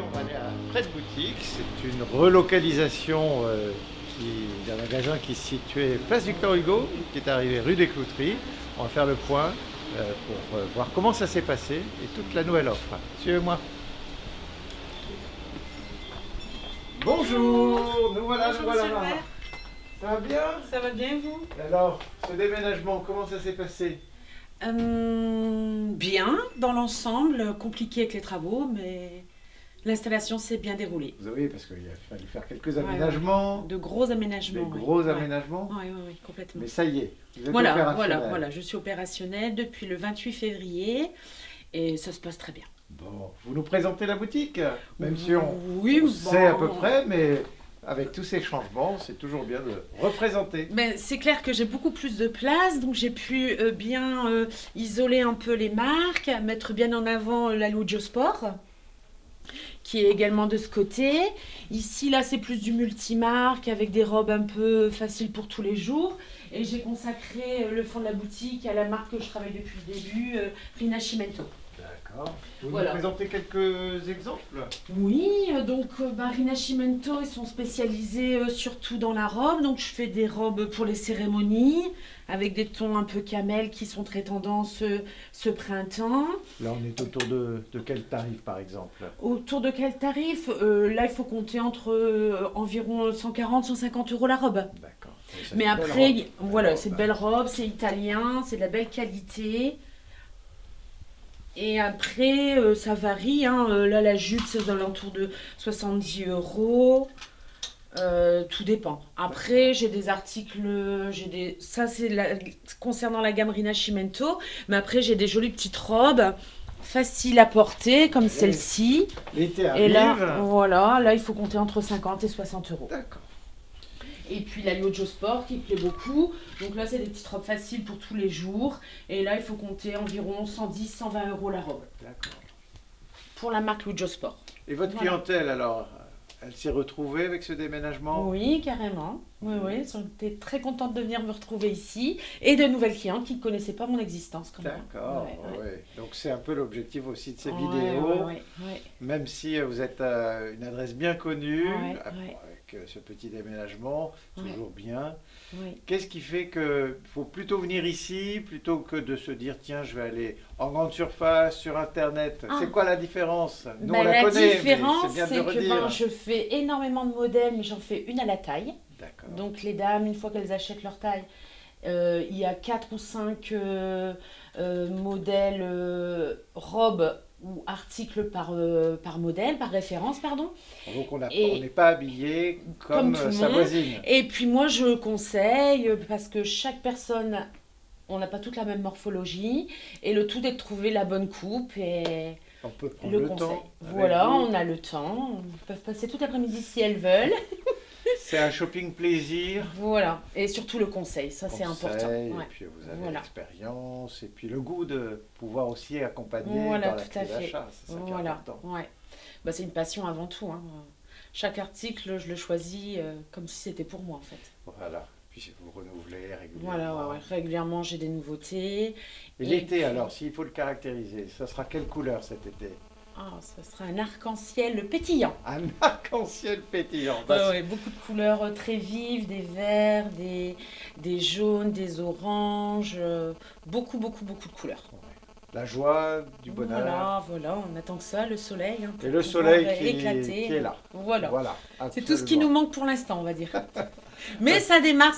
on va aller à Fred Boutique. C'est une relocalisation d'un magasin qui se situait place Victor Hugo, qui est arrivé rue des Clouteries. On va faire le point pour voir comment ça s'est passé et toute la nouvelle offre. Suivez-moi. Bonjour, nous voilà, Bonjour, nous voilà. monsieur le maire. Ça va bien? Ça va bien, vous? Alors, ce déménagement, comment ça s'est passé? Bien, dans l'ensemble, compliqué avec les travaux, mais l'installation s'est bien déroulée. Vous avez, parce qu'il a fallu faire quelques aménagements, De gros aménagements. des oui. gros Ouais. aménagements, Oui, complètement. mais ça y est, vous êtes Voilà, opérationnel. je suis opérationnelle depuis le 28 février et ça se passe très bien. Bon, vous nous présentez la boutique, même si on Oui, sait à peu près, mais avec tous ces changements, c'est toujours bien de représenter. Mais c'est clair que j'ai beaucoup plus de place, donc j'ai pu bien isoler un peu les marques, mettre bien en avant la Lujo Sport, qui est également de ce côté. Ici, là, c'est plus du multimarque avec des robes un peu faciles pour tous les jours. Et j'ai consacré le fond de la boutique à la marque que je travaille depuis le début, Rinascimento. D'accord. Vous Voilà. nous présentez quelques exemples? Oui, donc Rinascimento, ils sont spécialisés surtout dans la robe. Donc je fais des robes pour les cérémonies avec des tons un peu camel qui sont très tendance ce printemps. Là, on est autour de quel tarif, par exemple? Autour de quel tarif? Là, il faut compter entre environ 140-150 euros la robe. D'accord. C'est Mais une belle après, robe. voilà, Belle c'est de robe. belles robes, c'est italien, c'est de la belle qualité. Et après, ça varie, hein. Là, la jupe, c'est aux alentours de 70 euros. Tout dépend. Après, j'ai des articles, ça c'est concernant la gamme Rinascimento. Mais après, j'ai des jolies petites robes, faciles à porter, comme celle-ci. L'été Et arrive. là, voilà, là, il faut compter entre 50 et 60 euros. D'accord. Et puis la Lujo Sport qui plaît beaucoup. Donc là, c'est des petites robes faciles pour tous les jours. Et là, il faut compter environ 110-120 euros la robe. D'accord. Pour la marque Lujo Sport. Et votre Voilà. clientèle, alors, elle s'est retrouvée avec ce déménagement? Oui, carrément. Oui, j'étais très contente de venir me retrouver ici. Et de nouvelles clientes qui ne connaissaient pas mon existence. Quand même. D'accord, Ouais. ouais. Donc c'est un peu l'objectif aussi de ces Ouais, vidéos, ouais. même si vous êtes une adresse bien connue, Ouais, avec ce petit déménagement, toujours bien. Ouais. Qu'est-ce qui fait qu'il faut plutôt venir ici, plutôt que de se dire, tiens, je vais aller en grande surface, sur Internet? Ah. C'est quoi la différence? Nous, Ben, on la la connaît, différence, mais c'est bien de c'est le que redire. je fais énormément de modèles, mais j'en fais une à la taille. D'accord. Donc les dames, une fois qu'elles achètent leur taille, il y a 4 ou 5 modèles robes ou articles par modèle, par référence, pardon. Donc on Et- n'est pas habillé comme tout le sa monde. voisine. Et puis moi, je conseille, parce que chaque personne, on n'a pas toute la même morphologie, et le tout est de trouver la bonne coupe et On peut prendre le le conseil. temps. avec Voilà, vous. on a le temps, ils peuvent passer tout l'après-midi si elles veulent. C'est un shopping plaisir. Voilà, et surtout le conseil, ça c'est Conseil, important. Et Ouais. puis vous avez Voilà. l'expérience et puis le goût de pouvoir aussi accompagner Voilà, dans la tout à clé fait. d'achat. C'est ça qui est Voilà, important. ouais. Bah, c'est une passion avant tout, hein. Chaque article, je le choisis comme si c'était pour moi en fait. Voilà. Puis vous renouvelez régulièrement. Voilà, ouais. Régulièrement j'ai des nouveautés. Et Et l'été puis- alors, s'il faut le caractériser, ça sera quelle couleur cet été? Ah, ça sera un arc-en-ciel pétillant. Un arc-en-ciel pétillant. Bah, Ouais, beaucoup de couleurs très vives, des verts, des jaunes, des oranges, beaucoup de couleurs. la joie, du bonheur. Voilà, on attend que ça, le soleil. Hein, pour Et le pouvoir, soleil éclater. qui est là. Voilà. Voilà. C'est tout ce qui absolument. nous manque pour l'instant, on va dire. Mais ça démarre.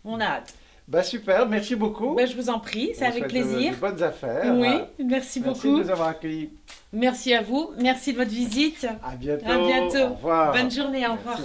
On a hâte. Bah super, merci beaucoup. Ben, je vous en prie, c'est On avec souhaite de plaisir. bonnes affaires. Oui, merci Merci beaucoup. de nous avoir accueillis. Merci à vous, merci de votre visite. À bientôt. À bientôt. Au revoir. Bonne journée, au Merci. revoir.